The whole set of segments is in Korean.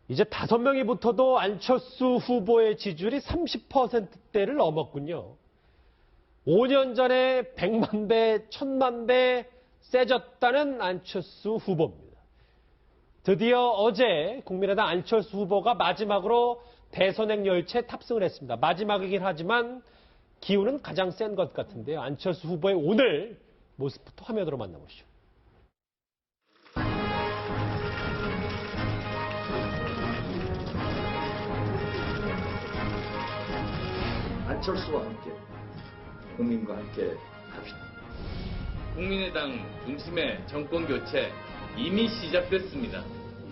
이제 5명이 붙어도 안철수 후보의 지지율이 30%대를 넘었군요. 5년 전에 100만 배, 1000만 배 세졌다는 안철수 후보입니다. 드디어 어제 국민의당 안철수 후보가 마지막으로 대선행 열차에 탑승을 했습니다. 마지막이긴 하지만 기운은 가장 센 것 같은데요. 안철수 후보의 오늘 모습부터 화면으로 만나보시죠. 안철수와 함께 국민과 함께 합시다. 국민의당 중심의 정권교체 이미 시작됐습니다.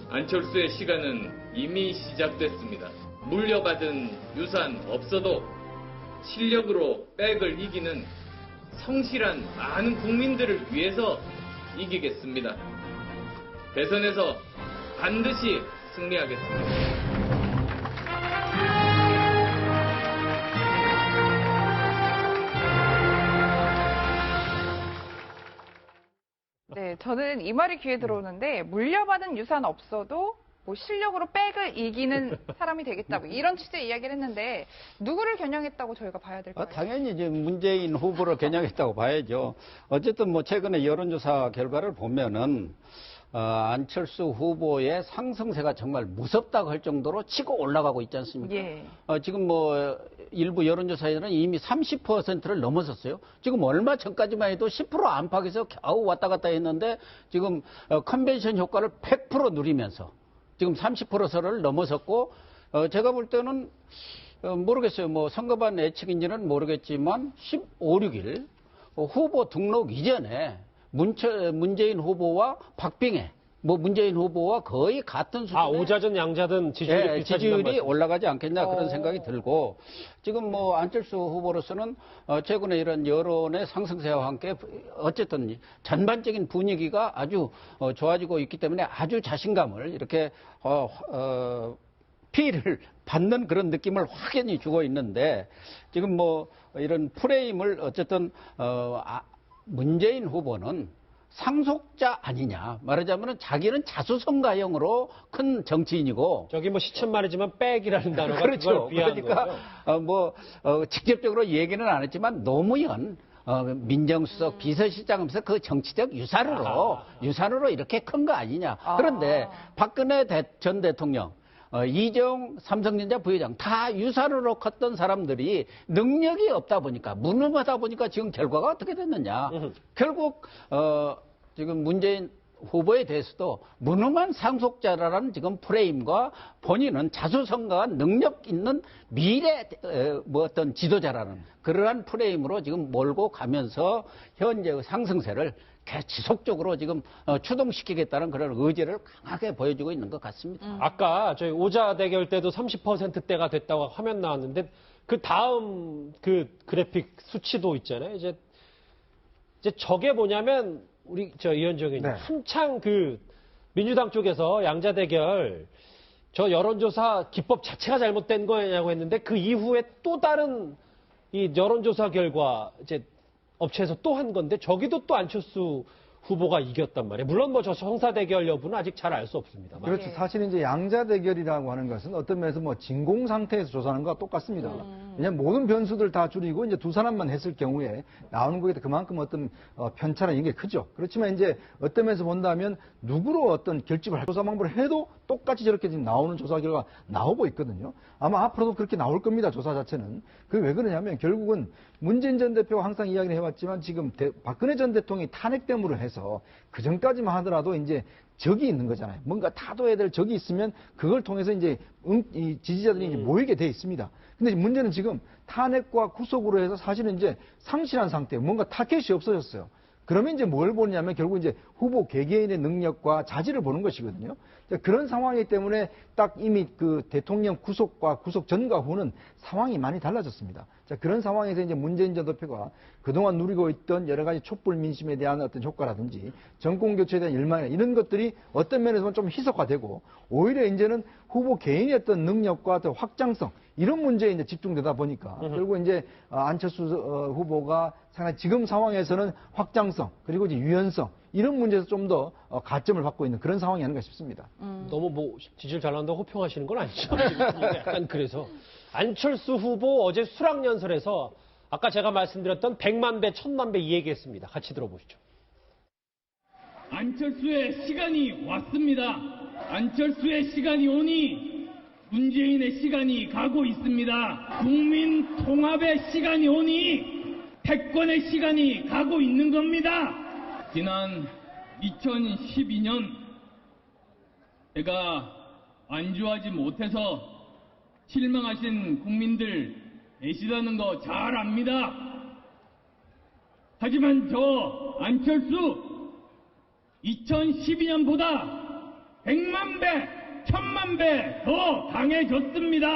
안철수의 시간은 이미 시작됐습니다. 물려받은 유산 없어도 실력으로 백을 이기는 성실한 많은 국민들을 위해서 이기겠습니다. 대선에서 반드시 승리하겠습니다. 네, 저는 이 말이 귀에 들어오는데 물려받은 유산 없어도 뭐 실력으로 백을 이기는 사람이 되겠다. 뭐 이런 취지의 이야기를 했는데 누구를 겨냥했다고 저희가 봐야 될까요? 당연히 이제 문재인 후보를 겨냥했다고 봐야죠. 어쨌든 뭐 최근에 여론조사 결과를 보면은 안철수 후보의 상승세가 정말 무섭다고 할 정도로 치고 올라가고 있지 않습니까? 예. 지금 뭐 일부 여론조사에는 이미 30%를 넘어섰어요. 지금 얼마 전까지만 해도 10% 안팎에서 겨우 왔다 갔다 했는데 지금 컨벤션 효과를 100% 누리면서 지금 30%선을 넘어섰고 제가 볼 때는 모르겠어요. 뭐 선거반 예측인지는 모르겠지만 15, 16일 후보 등록 이전에 문재인 후보와 박빙에 문재인 후보와 거의 같은 수준의 오자든 양자든 지지율이 올라가지 않겠냐 그런 생각이 들고 지금 뭐 안철수 후보로서는 최근에 이런 여론의 상승세와 함께 어쨌든 전반적인 분위기가 아주 좋아지고 있기 때문에 아주 자신감을 이렇게 피해를 받는 그런 느낌을 확연히 주고 있는데 지금 뭐 이런 프레임을 어쨌든 문재인 후보는 상속자 아니냐. 말하자면 자기는 자수성가형으로 큰 정치인이고. 저기 뭐 시천 말이지만 백이라는 단어가 그렇죠. 그걸 비하한 그러니까 직접적으로 얘기는 안 했지만 노무현 민정수석 비서실장 하면서 그 정치적 유산으로 이렇게 큰 거 아니냐. 그런데 박근혜 전 대통령 이재용 삼성전자 부회장 다 유산으로 컸던 사람들이 능력이 없다 보니까 무능하다 보니까 지금 결과가 어떻게 됐느냐. 결국 지금 문재인 후보에 대해서도 무능한 상속자라는 지금 프레임과 본인은 자수성가한 능력 있는 미래 어떤 지도자라는 그러한 프레임으로 지금 몰고 가면서 현재의 상승세를 지속적으로 지금 추동시키겠다는 그런 의지를 강하게 보여주고 있는 것 같습니다. 아까 저희 오자 대결 때도 30%대가 됐다고 화면 나왔는데 그 다음 그 그래픽 수치도 있잖아요. 이제 저게 뭐냐면 우리 이현정 의원님 한창 그 민주당 쪽에서 양자 대결 저 여론조사 기법 자체가 잘못된 거냐고 했는데 그 이후에 또 다른 이 여론조사 결과 이제 업체에서 또 한 건데 저기도 또 안철수 후보가 이겼단 말이에요. 물론 뭐 저 성사 대결 여부는 아직 잘 알 수 없습니다. 그렇죠. 사실은 이제 양자 대결이라고 하는 것은 어떤 면에서 뭐 진공 상태에서 조사하는 것과 똑같습니다. 왜냐하면 모든 변수들 다 줄이고 이제 두 사람만 했을 경우에 나오는 거에 그만큼 어떤 편차나 이게 크죠. 그렇지만 이제 어떤 면에서 본다면 누구로 어떤 결집을 할 조사 방법을 해도 똑같이 저렇게 지금 나오는 조사 결과 나오고 있거든요. 아마 앞으로도 그렇게 나올 겁니다. 조사 자체는. 그게 왜 그러냐면 결국은 문재인 전 대표가 항상 이야기를 해왔지만 지금 박근혜 전 대통령이 탄핵됨으로 해서 그 전까지만 하더라도 이제 적이 있는 거잖아요. 뭔가 타도해야 될 적이 있으면 그걸 통해서 이제 이 지지자들이 이제 모이게 돼 있습니다. 근데 문제는 지금 탄핵과 구속으로 해서 사실은 이제 상실한 상태예요. 뭔가 타켓이 없어졌어요. 그러면 이제 뭘 보냐면 결국 이제 후보 개개인의 능력과 자질을 보는 것이거든요. 그런 상황이기 때문에 딱 이미 그 대통령 구속과 구속 전과 후는 상황이 많이 달라졌습니다. 자, 그런 상황에서 이제 문재인 전 대표가 그동안 누리고 있던 여러 가지 촛불 민심에 대한 어떤 효과라든지 정권 교체에 대한 일망이나 이런 것들이 어떤 면에서는 좀 희석화되고 오히려 이제는 후보 개인의 어떤 능력과 또 확장성 이런 문제에 이제 집중되다 보니까 결국 이제 안철수 후보가 상당히 지금 상황에서는 확장성 그리고 이제 유연성 이런 문제에서 좀 더 가점을 받고 있는 그런 상황이 아닌가 싶습니다. 너무 뭐 지지를 잘한다고 호평하시는 건 아니죠. 약간 그래서 안철수 후보 어제 수락연설에서 아까 제가 말씀드렸던 100만 배, 1000만 배 이 얘기했습니다. 같이 들어보시죠. 안철수의 시간이 왔습니다. 안철수의 시간이 오니 문재인의 시간이 가고 있습니다. 국민 통합의 시간이 오니 패권의 시간이 가고 있는 겁니다. 지난 2012년 제가 안주하지 못해서 실망하신 국민들 계시다는 거 잘 압니다. 하지만 저 안철수 2012년보다 100만 배, 1000만 배 더 강해졌습니다.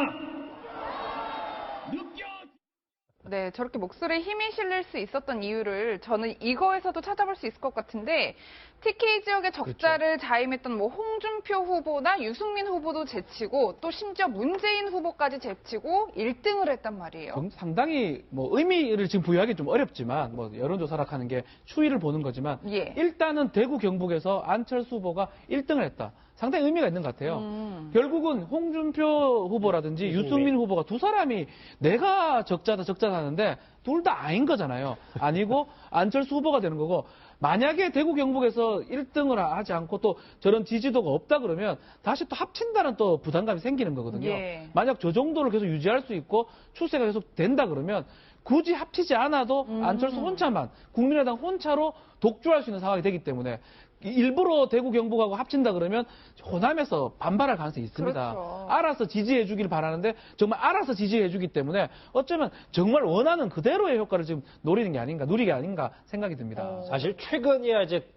네, 저렇게 목소리에 힘이 실릴 수 있었던 이유를 저는 이거에서도 찾아볼 수 있을 것 같은데 TK 지역의 적자를 자임했던 뭐 홍준표 후보나 유승민 후보도 제치고 또 심지어 문재인 후보까지 제치고 1등을 했단 말이에요. 상당히 뭐 의미를 지금 부여하기 좀 어렵지만 뭐 여론조사라 하는 게 추이를 보는 거지만 예. 일단은 대구 경북에서 안철수 후보가 1등을 했다. 상당히 의미가 있는 것 같아요. 결국은 홍준표 후보라든지 유승민 후보가 두 사람이 내가 적자다 하는데 둘 다 아닌 거잖아요. 아니고 안철수 후보가 되는 거고 만약에 대구 경북에서 1등을 하지 않고 또 저런 지지도가 없다 그러면 다시 또 합친다는 또 부담감이 생기는 거거든요. 예. 만약 저 정도를 계속 유지할 수 있고 추세가 계속 된다 그러면 굳이 합치지 않아도 안철수 혼자만 국민의당 혼자로 독주할 수 있는 상황이 되기 때문에 일부러 대구 경북하고 합친다 그러면 호남에서 반발할 가능성이 있습니다. 그렇죠. 알아서 지지해 주길 바라는데 정말 알아서 지지해 주기 때문에 어쩌면 정말 원하는 그대로의 효과를 지금 누리는 게 아닌가 생각이 듭니다. 사실 최근이야 이제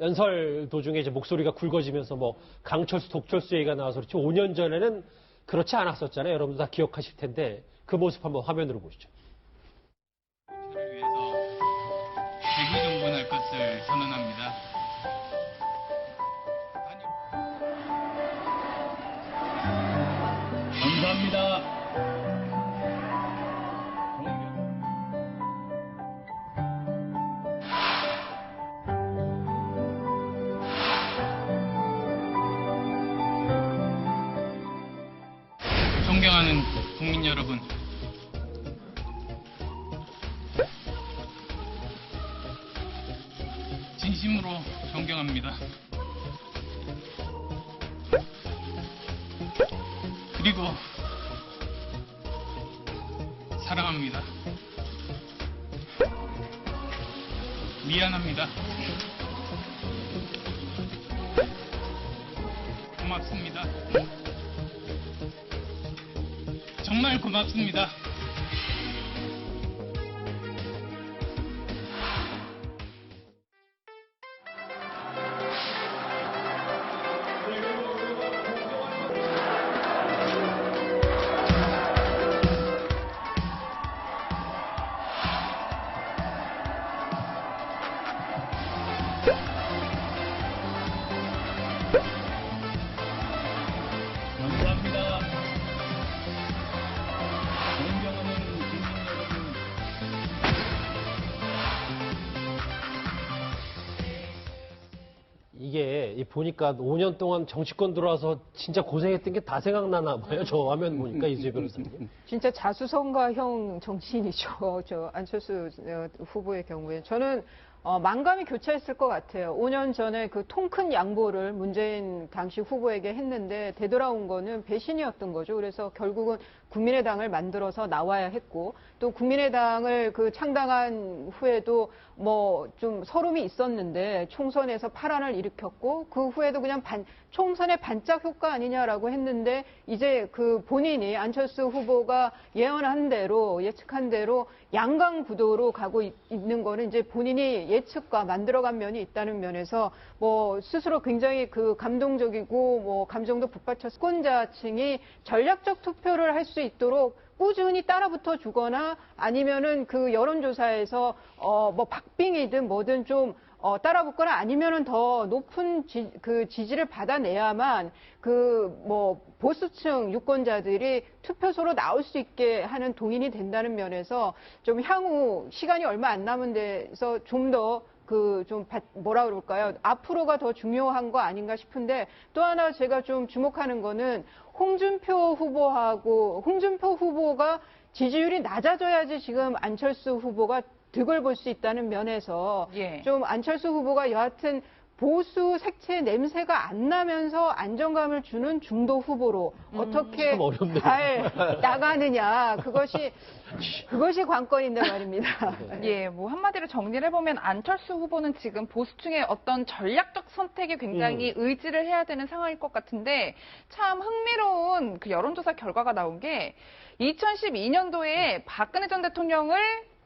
연설 도중에 이제 목소리가 굵어지면서 뭐 강철수, 독철수 얘기가 나와서 그렇지 5년 전에는 그렇지 않았었잖아요. 여러분들 다 기억하실 텐데 그 모습 한번 화면으로 보시죠. 저를 위해서 대구정분할 것을 선언합니다. 감사합니다. 존경하는 국민 여러분, 진심으로 존경합니다. 그리고 사랑합니다. 미안합니다. 고맙습니다. 정말 고맙습니다. 감사합니다. 존경하는 국민 여러분. 이게 보니까 5년 동안 정치권 들어와서 진짜 고생했던 게 다 생각나나 봐요. 저 화면 보니까 이수희 변호사님. 진짜 자수성가형 정치인이죠. 저 안철수 후보의 경우에. 저는 만감이 교차했을 것 같아요. 5년 전에 그 통 큰 양보를 문재인 당시 후보에게 했는데 되돌아온 거는 배신이었던 거죠. 그래서 결국은 국민의당을 만들어서 나와야 했고 또 국민의당을 그 창당한 후에도 뭐 좀 서름이 있었는데 총선에서 파란을 일으켰고 그 후에도 그냥 총선의 반짝 효과 아니냐라고 했는데 이제 그 본인이 안철수 후보가 예언한 대로 예측한 대로 양강 구도로 가고 있는 거는 이제 본인이 예측과 만들어간 면이 있다는 면에서 뭐 스스로 굉장히 그 감동적이고 뭐 감정도 북받쳐 유권자층이 전략적 투표를 할 수 있도록 꾸준히 따라붙어 주거나 아니면은 그 여론조사에서 뭐 박빙이든 뭐든 좀 따라붙거나 아니면은 더 높은 그 지지를 받아내야만 그 뭐 보수층 유권자들이 투표소로 나올 수 있게 하는 동인이 된다는 면에서 좀 향후 시간이 얼마 안 남은 데서 좀 더 뭐라 그럴까요? 앞으로가 더 중요한 거 아닌가 싶은데 또 하나 제가 좀 주목하는 거는 홍준표 후보가 지지율이 낮아져야지 지금 안철수 후보가 득을 볼 수 있다는 면에서 예. 좀 안철수 후보가 여하튼 보수 색채 냄새가 안 나면서 안정감을 주는 중도 후보로 어떻게 참 어렵네요. 잘 나가느냐 그것이 관건인데 말입니다. 예, 뭐 한마디로 정리를 해보면 안철수 후보는 지금 보수층의 어떤 전략적 선택에 굉장히 의지를 해야 되는 상황일 것 같은데 참 흥미로운 그 여론조사 결과가 나온 게 2012년도에 박근혜 전 대통령을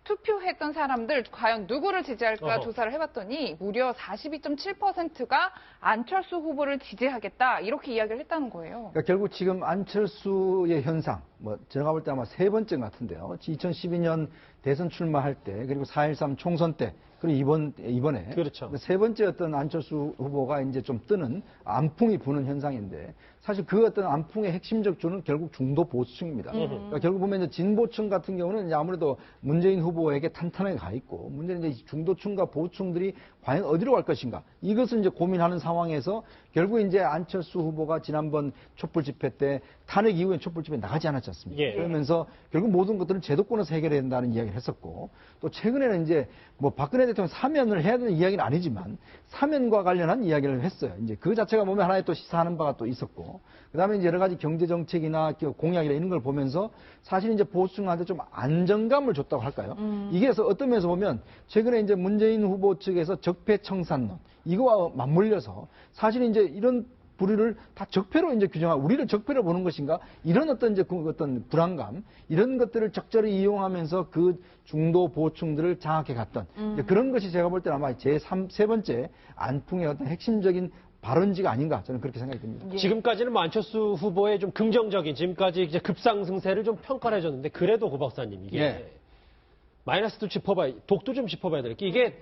투표했던 사람들 과연 누구를 지지할까 조사를 해봤더니 무려 42.7%가 안철수 후보를 지지하겠다 이렇게 이야기를 했다는 거예요. 그러니까 결국 지금 안철수의 현상, 뭐 제가 볼 때 아마 세 번째 같은데요. 2012년 대선 출마할 때 그리고 4.13 총선 때 그리고 이번에 그렇죠. 세 번째 어떤 안철수 후보가 이제 좀 뜨는 안풍이 부는 현상인데 사실 그 어떤 안풍의 핵심적 주는 결국 중도 보수층입니다. 그러니까 결국 보면 이제 진보층 같은 경우는 이제 아무래도 문재인 후보에게 탄탄하게 가 있고 문제는 이제 중도층과 보수층들이 과연 어디로 갈 것인가 이것을 이제 고민하는 상황에서 결국 이제 안철수 후보가 지난번 촛불 집회 때 탄핵 이후에 촛불 집회에 나가지 않았지 않습니까? 예. 그러면서 결국 모든 것들은 제도권에서 해결해야 된다는 이야기를 했었고 또 최근에는 이제 뭐 박근혜 대통령 사면을 해야 되는 이야기는 아니지만 사면과 관련한 이야기를 했어요. 이제 그 자체가 보면 하나의 또 시사하는 바가 또 있었고 그다음에 이제 여러 가지 경제 정책이나 공약이나 이런 걸 보면서 사실 이제 보수층한테 좀 안정감을 줬다고 할까요? 이게 그래서 어떤 면에서 보면 최근에 이제 문재인 후보 측에서 적폐청산론 이거와 맞물려서 사실 이제 이런 부류를 다 적폐로 이제 규정하고 우리를 적폐로 보는 것인가 이런 어떤 이제 그 어떤 불안감 이런 것들을 적절히 이용하면서 그 중도 보수층들을 장악해 갔던 그런 것이 제가 볼 때는 아마 세 번째 안풍의 어떤 핵심적인 발언지가 아닌가 저는 그렇게 생각이 듭니다. 지금까지는 뭐 안철수 후보의 좀 긍정적인 지금까지 이제 급상승세를 좀 평가를 해줬는데 그래도 고 박사님 이게 예. 마이너스도 독도 좀 짚어봐야 될 게 이게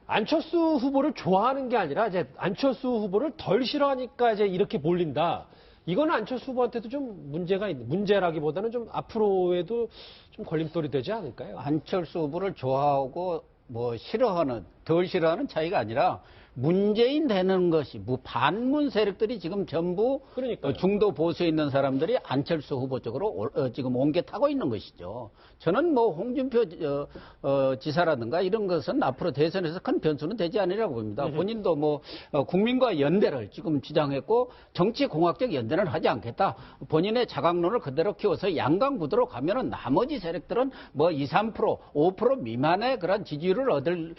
안철수 후보를 좋아하는 게 아니라 이제 안철수 후보를 덜 싫어하니까 이제 이렇게 몰린다. 이거는 안철수 후보한테도 좀 문제라기보다는 좀 앞으로에도 좀 걸림돌이 되지 않을까요? 안철수 후보를 좋아하고 뭐 덜 싫어하는 차이가 아니라 문재인 되는 것이 반문 세력들이 지금 전부 그러니까요. 중도 보수에 있는 사람들이 안철수 후보 쪽으로 지금 옮겨 타고 있는 것이죠. 저는 뭐 홍준표 지사라든가 이런 것은 앞으로 대선에서 큰 변수는 되지 않으리라고 봅니다. 본인도 뭐 국민과 연대를 지금 주장했고 정치공학적 연대는 하지 않겠다. 본인의 자강론을 그대로 키워서 양강구도로 가면은 나머지 세력들은 뭐 2, 3%, 5% 미만의 그런 지지율을 얻을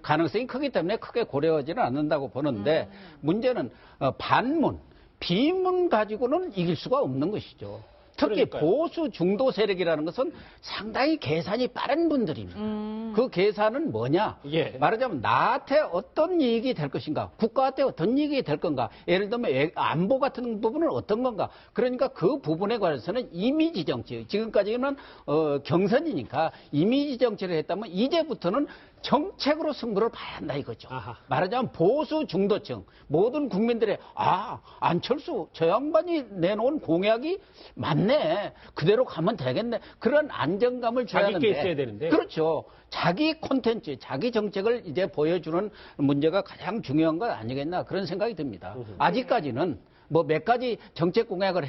가능성이 크기 때문에 크게 고려하지는 않는다고 보는데 문제는 반문, 비문 가지고는 이길 수가 없는 것이죠. 특히 그러니까요. 보수 중도 세력이라는 것은 상당히 계산이 빠른 분들입니다. 그 계산은 뭐냐? 예. 말하자면 나한테 어떤 이익이 될 것인가? 국가한테 어떤 이익이 될 건가? 예를 들면 안보 같은 부분은 어떤 건가? 그러니까 그 부분에 관해서는 이미지 정치, 지금까지는 경선이니까 이미지 정치를 했다면 이제부터는 정책으로 승부를 봐야 한다 이거죠. 아하. 말하자면 보수 중도층 모든 국민들의 안철수 저 양반이 내놓은 공약이 맞네 그대로 가면 되겠네 그런 안정감을 줘야 자기 하는데 게 있어야 되는데. 그렇죠. 자기 콘텐츠 자기 정책을 이제 보여주는 문제가 가장 중요한 것 아니겠나 그런 생각이 듭니다. 아직까지는 뭐 몇 가지 정책 공약을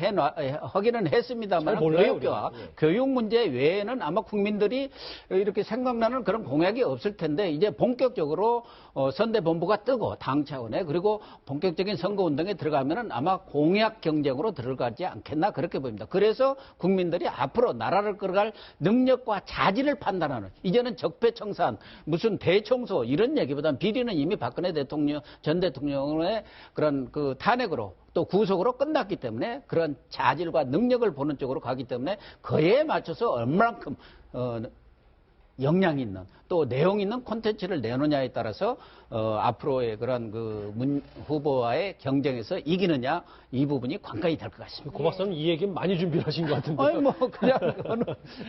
하기는 했습니다만 잘 몰라요, 교육과 우리가. 예. 교육 문제 외에는 아마 국민들이 이렇게 생각나는 그런 공약이 없을 텐데 이제 본격적으로 선대본부가 뜨고 당 차원에 그리고 본격적인 선거운동에 들어가면은 아마 공약 경쟁으로 들어가지 않겠나 그렇게 보입니다. 그래서 국민들이 앞으로 나라를 끌어갈 능력과 자질을 판단하는 이제는 적폐청산 무슨 대청소 이런 얘기보다는 비리는 이미 박근혜 전 대통령의 그런 그 탄핵으로 또 구속으로 끝났기 때문에 그런 자질과 능력을 보는 쪽으로 가기 때문에 그에 맞춰서 얼마만큼 역량 있는 또 내용 있는 콘텐츠를 내놓냐에 따라서 앞으로의 그런 후보와의 경쟁에서 이기느냐 이 부분이 관건이 될 것 같습니다. 고 박사님 이 얘기는 많이 준비를 하신 것 같은데요. 아니 그냥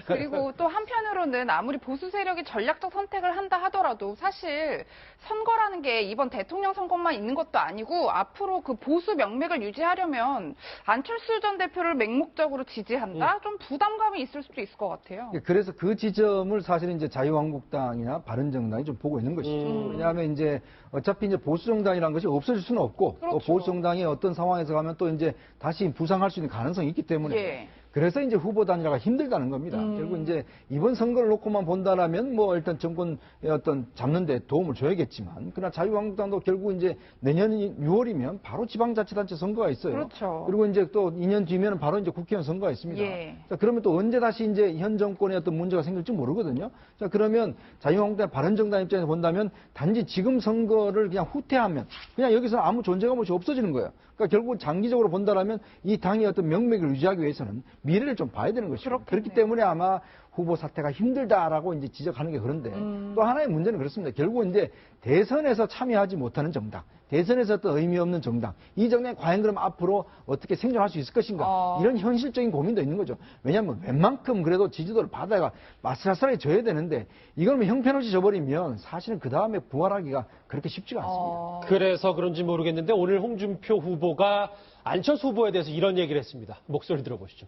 그리고 또 한편으로는 아무리 보수 세력이 전략적 선택을 한다 하더라도 사실 선거라는 게 이번 대통령 선거만 있는 것도 아니고 앞으로 그 보수 명맥을 유지하려면 안철수 전 대표를 맹목적으로 지지한다? 좀 부담감이 있을 수도 있을 것 같아요. 그래서 그 지점을 사실은 이제 자유한국당이나 바른정당이 좀 보고 있는 것이죠. 왜냐하면 이제 어차피 이제 보수정당이라는 것이 없어질 수는 없고 그렇죠. 또 보수정당이 어떤 상황에서 가면 또 이제 다시 부상할 수 있는 가능성이 있기 때문에 예. 그래서 이제 후보 단일화가 힘들다는 겁니다. 결국 이제 이번 선거를 놓고만 본다라면 뭐 일단 정권의 어떤 잡는 데 도움을 줘야겠지만 그러나 자유한국당도 결국 이제 내년 6월이면 바로 지방자치단체 선거가 있어요. 그렇죠. 그리고 이제 또 2년 뒤면은 바로 이제 국회의원 선거가 있습니다. 예. 자, 그러면 또 언제 다시 이제 현 정권에 어떤 문제가 생길지 모르거든요. 자, 그러면 자유한국당, 바른정당 입장에서 본다면 단지 지금 선거를 그냥 후퇴하면 그냥 여기서 아무 존재감 없이 없어지는 거예요. 그러니까 결국 장기적으로 본다라면 이 당의 어떤 명맥을 유지하기 위해서는 미래를 좀 봐야 되는 것이죠. 그렇기 때문에 아마 후보 사태가 힘들다라고 이제 지적하는 게 그런데 또 하나의 문제는 그렇습니다. 결국 이제 대선에서 참여하지 못하는 정당, 대선에서 어떤 의미 없는 정당, 이 정당이 과연 그럼 앞으로 어떻게 생존할 수 있을 것인가 이런 현실적인 고민도 있는 거죠. 왜냐하면 웬만큼 그래도 지지도를 받아가 아슬아슬하게 져야 되는데 이걸 뭐 형편없이 져버리면 사실은 그 다음에 부활하기가 그렇게 쉽지가 않습니다. 그래서 그런지 모르겠는데 오늘 홍준표 후보가 안철수 후보에 대해서 이런 얘기를 했습니다. 목소리 들어보시죠.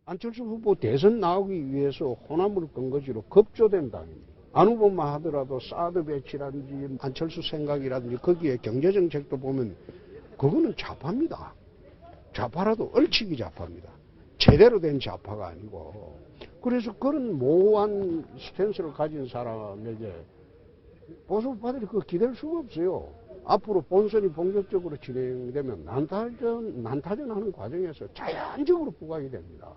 안철수 후보 대선 나오기 위해서 호남을 근거지로 급조된 당입니다. 안 후보만 하더라도 사드 배치라든지 안철수 생각이라든지 거기에 경제정책도 보면 그거는 좌파입니다. 좌파라도 얼치기 좌파입니다. 제대로 된 좌파가 아니고. 그래서 그런 모호한 스탠스를 가진 사람에게 보수파들이 그거 기댈 수가 없어요. 앞으로 본선이 본격적으로 진행되면 난타전하는 과정에서 자연적으로 부각이 됩니다.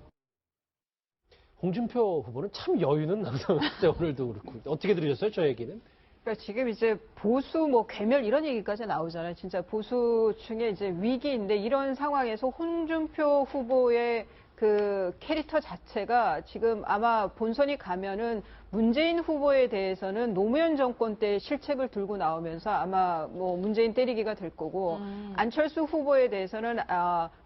홍준표 후보는 참 여유는 항상 오늘도 그렇고 어떻게 들으셨어요? 저 얘기는? 그러니까 지금 이제 보수 괴멸 이런 얘기까지 나오잖아요. 진짜 보수층의 이제 위기인데 이런 상황에서 홍준표 후보의 그 캐릭터 자체가 지금 아마 본선이 가면은 문재인 후보에 대해서는 노무현 정권 때 실책을 들고 나오면서 아마 문재인 때리기가 될 거고 안철수 후보에 대해서는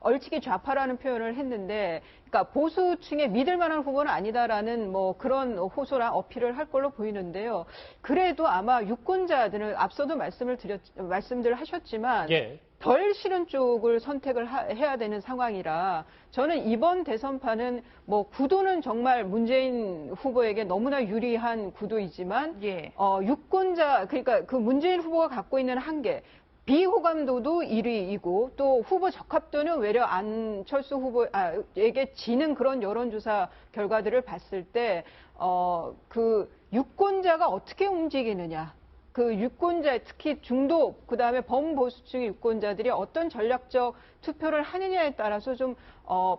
얼치기 좌파라는 표현을 했는데 그러니까 보수층에 믿을 만한 후보는 아니다라는 그런 호소랑 어필을 할 걸로 보이는데요. 그래도 아마 유권자들은 앞서도 말씀들 하셨지만 예. 덜 싫은 쪽을 선택을 해야 되는 상황이라 저는 이번 대선판은 구도는 정말 문재인 후보에게 너무나 유리한 구도이지만 예. 유권자 그러니까 그 문재인 후보가 갖고 있는 한계 비호감도도 1위이고 또 후보 적합도는 외려 안철수 후보에게 지는 그런 여론조사 결과들을 봤을 때 그 유권자가 어떻게 움직이느냐 그 유권자 특히 중도 그다음에 범보수층의 유권자들이 어떤 전략적 투표를 하느냐에 따라서 좀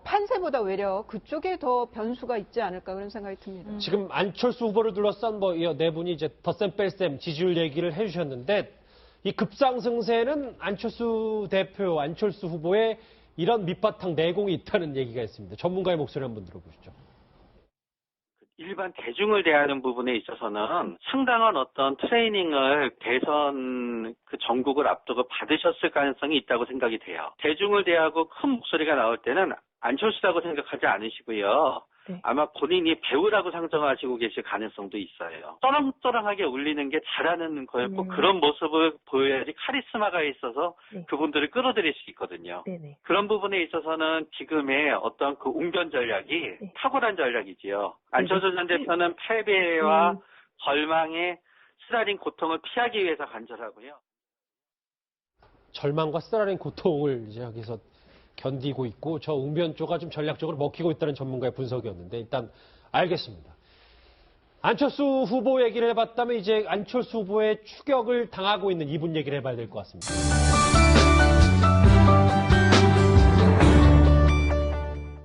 판세보다 외려 그쪽에 더 변수가 있지 않을까 그런 생각이 듭니다. 지금 안철수 후보를 둘러싼 이 네 분이 이제 덧셈 뺄셈 지지율 얘기를 해주셨는데 이 급상승세는 안철수 대표, 안철수 후보의 이런 밑바탕 내공이 있다는 얘기가 있습니다. 전문가의 목소리 한번 들어보시죠. 일반 대중을 대하는 부분에 있어서는 상당한 어떤 트레이닝을 대선 그 전국을 앞두고 받으셨을 가능성이 있다고 생각이 돼요. 대중을 대하고 큰 목소리가 나올 때는 안철수라고 생각하지 않으시고요. 네. 아마 본인이 배우라고 상정하시고 계실 가능성도 있어요. 떠렁떠렁하게 울리는 게 잘하는 거였고 그런 모습을 보여야지 카리스마가 있어서 네. 그분들을 끌어들일 수 있거든요. 네네. 그런 부분에 있어서는 지금의 어떤 그 웅변 전략이 네. 탁월한 전략이지요. 안철수 전 대표는 패배와 절망의 쓰라린 고통을 피하기 위해서 간절하고요. 절망과 쓰라린 고통을 이제 여기서 견디고 있고 저 웅변조가 좀 전략적으로 먹히고 있다는 전문가의 분석이었는데 일단 알겠습니다. 안철수 후보 얘기를 해봤다면 이제 안철수 후보의 추격을 당하고 있는 이분 얘기를 해봐야 될 것 같습니다.